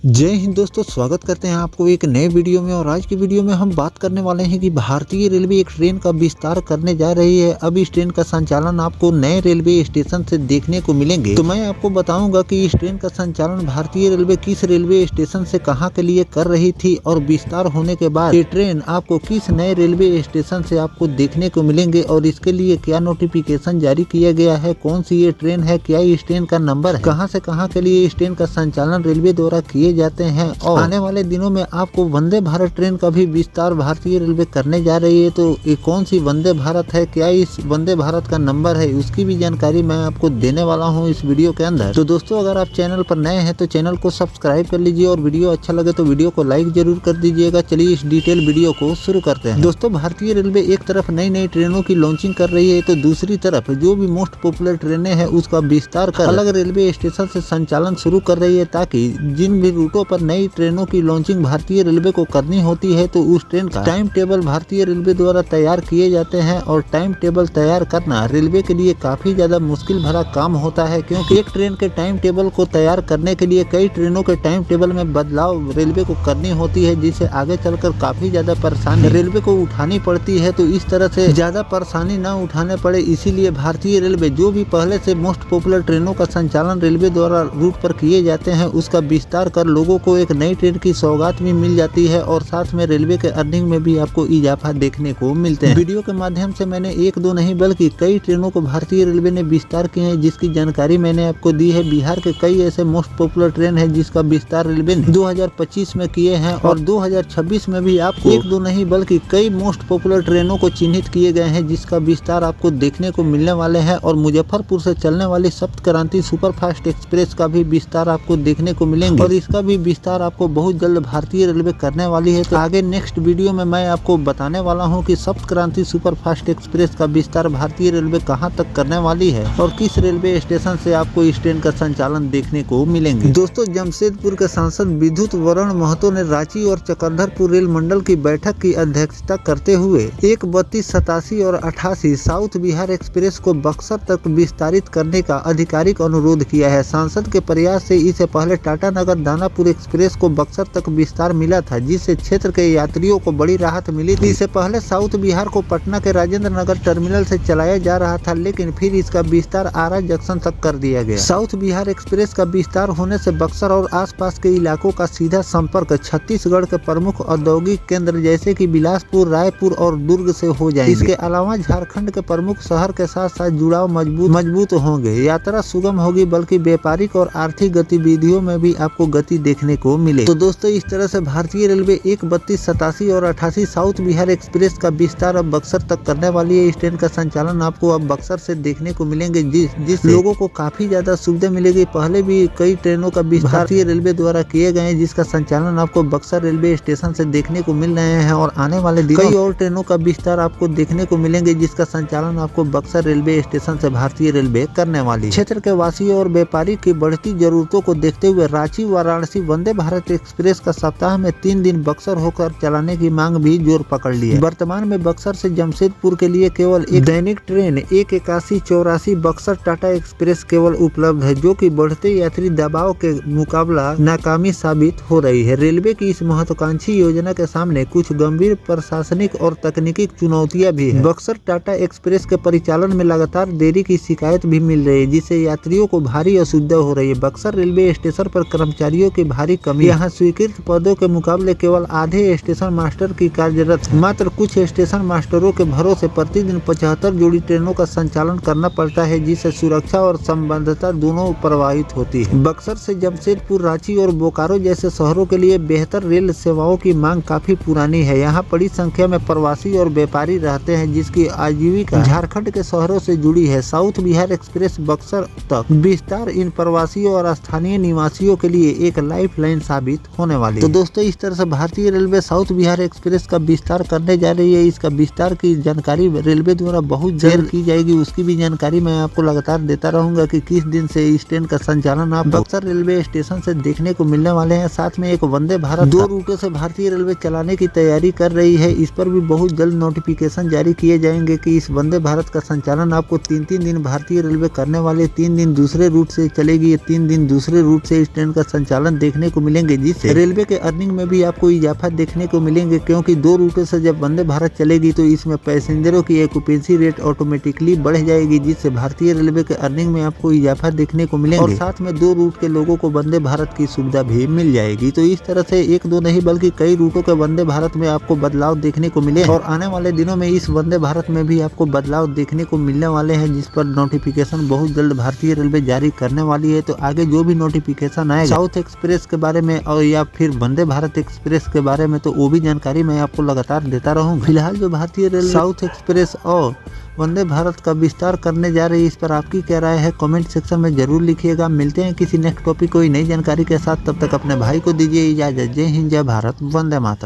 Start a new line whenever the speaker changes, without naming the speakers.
जय हिंद दोस्तों, स्वागत करते हैं आपको एक नए वीडियो में। और आज की वीडियो में हम बात करने वाले हैं कि भारतीय रेलवे एक ट्रेन का विस्तार करने जा रही है। अब इस ट्रेन का संचालन आपको नए रेलवे स्टेशन से देखने को मिलेंगे। तो मैं आपको बताऊंगा कि इस ट्रेन का संचालन भारतीय रेलवे किस रेलवे स्टेशन से कहां के लिए कर रही थी और विस्तार होने के बाद ये ट्रेन आपको किस नए रेलवे स्टेशन से आपको देखने को मिलेंगे और इसके लिए क्या नोटिफिकेशन जारी किया गया है, कौन सी ये ट्रेन है, क्या इस ट्रेन का नंबर है, कहां से कहां के लिए इस ट्रेन का संचालन रेलवे द्वारा किए जाते हैं। और आने वाले दिनों में आपको वंदे भारत ट्रेन का भी विस्तार भारतीय रेलवे करने जा रही है। तो ये कौन सी वंदे भारत है, क्या इस वंदे भारत का नंबर है, उसकी भी जानकारी मैं आपको देने वाला हूं इस वीडियो के अंदर। तो दोस्तों, अगर आप चैनल पर नए हैं तो चैनल को सब्सक्राइब कर लीजिए और वीडियो अच्छा लगे तो वीडियो को लाइक जरूर कर दीजिएगा। चलिए इस डिटेल वीडियो को शुरू करते हैं। दोस्तों, भारतीय रेलवे एक तरफ नई नई ट्रेनों की लॉन्चिंग कर रही है तो दूसरी तरफ जो भी मोस्ट पॉपुलर ट्रेनें हैं उसका विस्तार कर अलग रेलवे स्टेशन से संचालन शुरू कर रही है, ताकि जिन भी रूटों पर नई ट्रेनों की लॉन्चिंग भारतीय रेलवे को करनी होती है तो उस ट्रेन का टाइम टेबल भारतीय रेलवे द्वारा तैयार किए जाते हैं। और टाइम टेबल तैयार करना रेलवे के लिए काफी ज्यादा मुश्किल भरा काम होता है, क्योंकि एक ट्रेन के टाइम टेबल को तैयार करने के लिए कई ट्रेनों के टाइम टेबल में बदलाव रेलवे को करनी होती है, जिससे आगे चलकर काफी ज्यादा परेशानी रेलवे को उठानी पड़ती है। तो इस तरह से ज्यादा परेशानी न उठाने पड़े, इसीलिए भारतीय रेलवे जो भी पहले से मोस्ट पॉपुलर ट्रेनों का संचालन रेलवे द्वारा रूट पर किए जाते हैं उसका विस्तार कर लोगों को एक नई ट्रेन की सौगात भी मिल जाती है और साथ में रेलवे के अर्निंग में भी आपको इजाफा देखने को मिलते हैं। वीडियो के माध्यम से मैंने एक दो नहीं बल्कि कई ट्रेनों को भारतीय रेलवे ने विस्तार किए हैं, जिसकी जानकारी मैंने आपको दी है। बिहार के कई ऐसे मोस्ट पॉपुलर ट्रेन है जिसका विस्तार रेलवे ने 2025 में किए हैं और 2026 में भी आपको एक दो नहीं बल्कि कई मोस्ट पॉपुलर ट्रेनों को चिन्हित किए गए हैं, जिसका विस्तार आपको देखने को मिलने वाले हैं। और मुजफ्फरपुर से चलने वाली सप्त क्रांति सुपरफास्ट एक्सप्रेस का भी विस्तार आपको देखने को मिलेंगे और इसका भी विस्तार आपको बहुत जल्द भारतीय रेलवे करने वाली है। तो आगे नेक्स्ट वीडियो में मैं आपको बताने वाला हूं कि सप्त क्रांति सुपरफास्ट एक्सप्रेस का विस्तार भारतीय रेलवे कहां तक करने वाली है और किस रेलवे स्टेशन से आपको इस ट्रेन का संचालन देखने को मिलेंगे। दोस्तों, जमशेदपुर के सांसद विद्युत वरण महतो ने रांची और चक्रधरपुर रेल मंडल की बैठक की अध्यक्षता करते हुए 31, 87 और 88 साउथ बिहार एक्सप्रेस को बक्सर तक विस्तारित करने का आधिकारिक अनुरोध किया है। सांसद के प्रयास से इससे पहले टाटा नगर दानापुर एक्सप्रेस को बक्सर तक विस्तार मिला था, जिससे क्षेत्र के यात्रियों को बड़ी राहत मिली थी। इससे पहले साउथ बिहार को पटना के राजेंद्र नगर टर्मिनल से चलाया जा रहा था, लेकिन फिर इसका विस्तार आरा जंक्शन तक कर दिया गया। साउथ बिहार एक्सप्रेस का विस्तार होने से बक्सर और आसपास के इलाकों का सीधा संपर्क छत्तीसगढ़ के प्रमुख औद्योगिक केंद्र जैसे कि बिलासपुर, रायपुर और दुर्ग से हो जाएंगे। इसके अलावा झारखंड के प्रमुख शहर के साथ साथ जुड़ाव मजबूत होंगे, यात्रा सुगम होगी, बल्कि व्यापारिक और आर्थिक गतिविधियों में भी आपको गति देखने को मिले। तो दोस्तों, इस तरह से भारतीय रेलवे 31, 87 और 88 साउथ बिहार एक्सप्रेस का विस्तार अब बक्सर तक करने वाली है। इस ट्रेन का संचालन आपको अब बक्सर से देखने को मिलेंगे, जिस लोगों को काफी ज्यादा सुविधा मिलेगी। पहले भी कई ट्रेनों का विस्तार भारतीय रेलवे द्वारा किए गए हैं, जिसका संचालन आपको बक्सर रेलवे स्टेशन से देखने को मिल रहे हैं और आने वाले दिनों कई और ट्रेनों का विस्तार आपको देखने को मिलेंगे, जिसका संचालन आपको बक्सर रेलवे स्टेशन से भारतीय रेलवे करने वाली है। क्षेत्र के वासियों और व्यापारी की बढ़ती जरूरतों को देखते हुए रांची वाराणसी वंदे भारत एक्सप्रेस का सप्ताह में 3 दिन बक्सर होकर चलाने की मांग भी जोर पकड़ ली है। वर्तमान में बक्सर से जमशेदपुर के लिए केवल एक दैनिक ट्रेन 8184 बक्सर टाटा एक्सप्रेस केवल उपलब्ध है, जो कि बढ़ते यात्री दबाव के मुकाबला नाकामी साबित हो रही है। रेलवे की इस महत्वाकांक्षी योजना के सामने कुछ गंभीर प्रशासनिक और तकनीकी चुनौतियां भी है। बक्सर टाटा एक्सप्रेस के परिचालन में लगातार देरी की शिकायत भी मिल रही है, जिससे यात्रियों को भारी असुविधा हो रही है। बक्सर रेलवे स्टेशन पर कर्मचारियों की भारी कमी, यहाँ स्वीकृत पदों के मुकाबले केवल आधे स्टेशन मास्टर की कार्यरत, मात्र कुछ स्टेशन मास्टरों के भरोसे प्रतिदिन 75 जोड़ी ट्रेनों का संचालन करना पड़ता है, जिससे सुरक्षा और संबद्धता दोनों प्रभावित होती है। बक्सर से जमशेदपुर, रांची और बोकारो जैसे शहरों के लिए बेहतर रेल सेवाओं की मांग काफी पुरानी है। यहाँ बड़ी संख्या में प्रवासी और व्यापारी रहते हैं, जिसकी आजीविका झारखंड के शहरों से जुड़ी है। साउथ बिहार एक्सप्रेस बक्सर तक विस्तार इन प्रवासियों और स्थानीय निवासियों के लिए एक लाइफलाइन साबित होने वाली है। तो दोस्तों, इस तरह से भारतीय रेलवे साउथ बिहार एक्सप्रेस का विस्तार करने जा रही है। इसका विस्तार की जानकारी रेलवे द्वारा बहुत जल्द की जाएगी, उसकी भी जानकारी मैं आपको लगातार देता रहूंगा कि किस दिन से इस ट्रेन का संचालन आप बक्सर रेलवे स्टेशन से देखने को मिलने वाले हैं। साथ में एक वंदे भारत 2 रूटों से भारतीय रेलवे चलाने की तैयारी कर रही है। इस पर भी बहुत जल्द नोटिफिकेशन जारी किए जाएंगे कि इस वंदे भारत का संचालन आपको 3-3 दिन भारतीय रेलवे करने वाले, 3 दिन दूसरे रूट से चलेगी, 3 दिन दूसरे रूट से इस ट्रेन का संचालन देखने को मिलेंगे, जिससे रेलवे के अर्निंग में भी आपको इजाफा देखने को मिलेंगे, क्योंकि 2 रूटों से जब वंदे भारत चलेगी तो इसमें पैसेंजरों की ऑक्यूपेंसी रेट ऑटोमेटिकली बढ़ जाएगी, जिससे भारतीय रेलवे के अर्निंग में आपको इजाफा देखने को मिलेंगे और साथ में 2 रूट के लोगों को वंदे भारत की सुविधा भी मिल जाएगी। तो इस तरह से 1-2 नहीं बल्कि कई रूटों के वंदे भारत में आपको बदलाव देखने को मिले और आने वाले दिनों में इस वंदे भारत में भी आपको बदलाव देखने को मिलने वाले हैं, जिस पर नोटिफिकेशन बहुत जल्द भारतीय रेलवे जारी करने वाली है। तो आगे जो भी नोटिफिकेशन आएगा साउथ एक्सप्रेस के बारे में और या फिर वंदे भारत एक्सप्रेस के बारे में, तो वो भी जानकारी मैं आपको लगातार देता रहूँगा। फिलहाल जो भारतीय रेलवे साउथ एक्सप्रेस और वंदे भारत का विस्तार करने जा रही है, इस पर आपकी क्या राय है कमेंट सेक्शन में जरूर लिखिएगा। मिलते हैं किसी नेक्स्ट टॉपिक कोई नई जानकारी के साथ, तब तक अपने भाई को दीजिए इजाजत। जय हिंद, जय भारत, वंदे मातरम।